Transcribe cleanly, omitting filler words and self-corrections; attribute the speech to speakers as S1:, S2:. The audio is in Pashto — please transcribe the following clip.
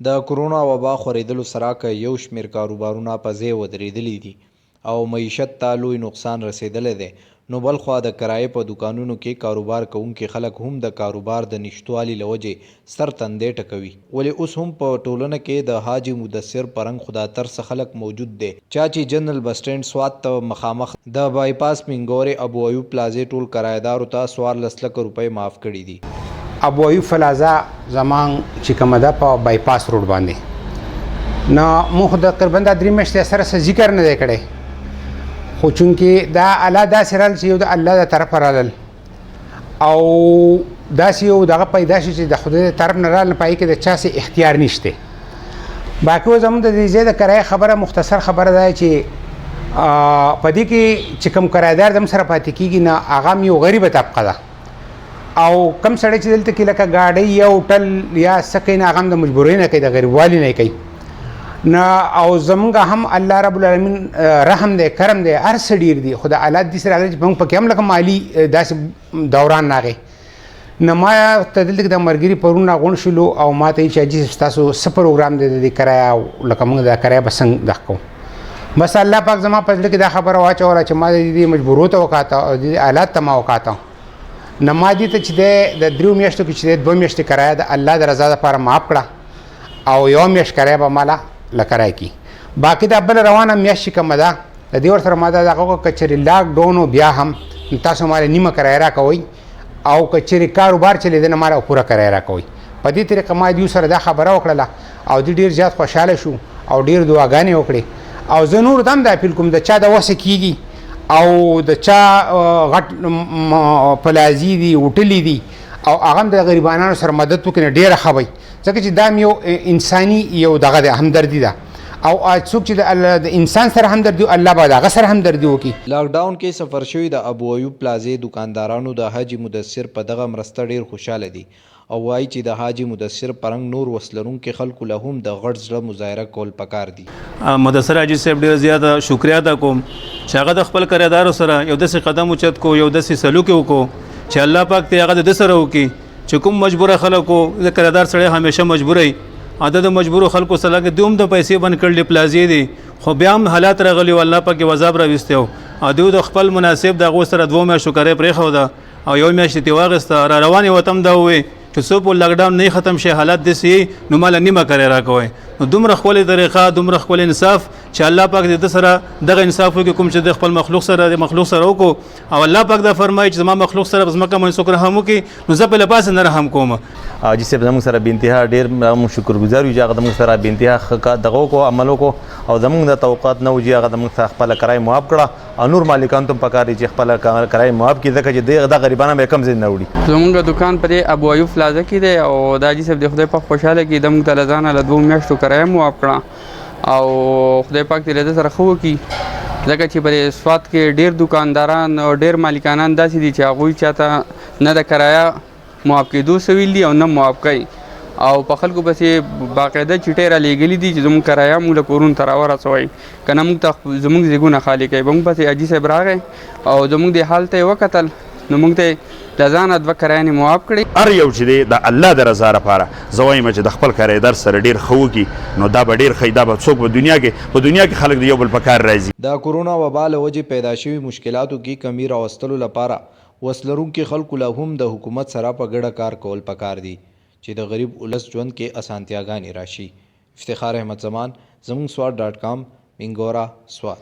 S1: د کرونا وبا خورېدلو سره که یو شمېر کاروبارونه په ځای ودرېدلي دي او معیشت ته لوی نقصان رسېدلی دی، نو بل خوا د کرایې په دوکانونو کې کاروبار کوونکي خلک هم د کاروبار د نشتوالي له وجې سر تندی ټکوي. ولې اوس هم په ټولنه کې د حاجي مدثر پرنګ خداترڅ خلک موجود دی چا چې جنرال بس سټینډ سوات ته مخامخ د بایپاس مینګورې ابو ایوب پلازې ټول کرایهدارو ته 14 لکه روپۍ معاف کړي دي.
S2: ابو ایوب پلازا زمان چې کومه ده په بایپاس روډ باندې نو موږ د تقریبا د 3 میاشتې سره څه ذکر نه دی کړی، خو چونکې دا الله داسې رال چې یو د الله د طرفه رالل او داسې یو دغه پیدا شي چې د خدای د طرف نه رال، په هغې کې د چا څه اختیار نشته. باقي زموږ د دې ځای د کرایې خبره مختصر خبره ده چې په دې کې چې کوم کرایهدار د سره پاتې کېږي نه هغه هم یو غریبه طبقه ده او کم سړی چې دلته کې لکه ګاډۍ یا هوټل یا څه کوي نه هغه هم د مجبورۍ نه کوي، د غریبوالي نه کوي نه. او زمونږ هم الله رب العالمین رحم دی کرم دی هر څه ډېر دي، خو د حالات داسې راغلي چې موږ پکې هم لکه مالي داسې دوران راغی نه. ما ته دلته کې د ملګري پرون راغونډ شولو او ما ته یې چې حاجي صاحب ستاسو څه پروګرام دی د دې کرایه لکه موږ د کرایه به څنګه دغه کوو. بس الله پاک زما په زړه کې دا خبره واچوله چې ما د دې مجبورو ته وکاته او د دې حالات ته ما وکاته نه. ما دې ته چې د 3 میاشتو کې چې 2 میاشتې کرایه د الله د رضا لپاره معاف کړه او یو میاشت کرایه به مالا له کرایه کې، باقي دا بل روانه میاشت چې کومه ده د دې ورسره ما دا دغه که چېرې لاک ډاون بیا هم تاسو ماله نیمه کرایه راکوئ او که چېرې کاروبار چلېده نه ماله پوره کرایه راکوئ. په دې طریقه ما د یو سره دا خبره وکړله او دوی ډېر زیات خوشحاله شو او ډېر دعاګانې وکړې. او زه نور ته هم دا اپیل کوم د چا د وسه کېږي او د چا غټ پلازي دي هوټلې دي او هغه هم د غریبانو سره مدد وکړي نه ډېره ښه وي، ځکه چې دا یو انساني یو دغه د همدردي ده او څوک چې د انسان سره همدردي الله به د هغه سره همدردي وکړي.
S1: لاکډاون کې سفر شوي د ابو ایوب پلازې دوکاندارانو د حاجي مدثر په دغه مرسته ډېر خوشحاله دي او وایي چې د حاجي مدثر پرنګ نور وسلرونکي خلکو له هم د غټ زړه مظاهره کول پکار دي.
S3: مدثر حاجي صاحب ډېر زیاته شکریا ادا کوم چې هغه د خپل کرایهدارو سره یو داسې قدم اوچت کو، یو داسې سلوک یې وکړو چې الله پاک ته هغه د سره وکړي چې کوم مجبوره خلکو د کرایهدار سړی همیشه مجبوری عدد مجبورو خلکو سره کې دوم د پیسې بند کړلې پلازې دي، خو بیا هم حالات راغلي او الله پاک یې عذاب راوستی او دوی د خپل مناسب د هغو سره 2 میاشتو کرایه پرېښوده او یو میاشت یې واخیسته را روانې وته هم دا ووایي چې څو په لاکډاون نه ختم شي حالات داسې نو ماله نیمه کرایه راکوئ. نو دومره ښکلې طریقه دومره ښکلی انصاف چې الله پاک د ده سره دغه انصاف وکړي کوم چې د خپل مخلوق سره د مخلوق سره وکړو او الله پاک دا فرمایي چې زما مخلوق سره په ځمکه باندې څوک رحم وکړي نو زه په له پاسه نه رحم کوم.
S4: حاجي صاحب زموږ سره بې انتها ډېر موږ شکرګزار یو چې هغه زموږ سره بې انتها دغه وکړو عمل وکړو او زموږ د توقعات نه و چې هغه زموږ څخه خپله کرایه معاف کړه او نور مالکان ته هم پکار دي چې خپله کرایه معاف کړي ځکه چې دا غریبانه به یې کم ځای نه وړي.
S5: زموږ دکان په دې ابو ایوب پلازه کې دی او دا حاجي صاحب د خدای پاک خوشحاله کړي د موږ ته له ځانه له 2 میاشتو کرایه معاف کړه او خدای پاک دې له ده سره ښه وکړي ځکه چې په سوات کې ډېر دوکانداران او ډېر مالکانان داسې دي چې هغوی چاته نه د کرایه معاف کېدو څه ویل دي او نه معاف کوي او په خلکو پسې باقاعده چټۍ را لیږلي دي چې زموږ کرایه موږ له کورونو ته راورسوئ که نه موږ ته زموږ ځایونه خالي کوي. موږ پسې حاجي صاحب راغی او زموږ د حال ته یې وکتل نو موږ ته یې له ځانه 2 کرایانې معاف کړې.
S6: هر یو چې دی د الله د رضا لپاره زه وایم چې د خپل کرایهدار سره ډېر ښه وکړي نو دا به ډېر ښه دا به څوک په دنیا کې خلک د یو بل په کار راځي.
S1: د کرونا وبا له وجې پیدا شوي مشکلاتو کې کمی راوستلو لپاره وسلرونکي خلکو له هم د حکومت سره په ګډه کار کول پکار دي چې د غریب ولس ژوند کې اسانتیاګانې راشي. افتخار احمد زمان زموږ سوات .com مینګورا سوات.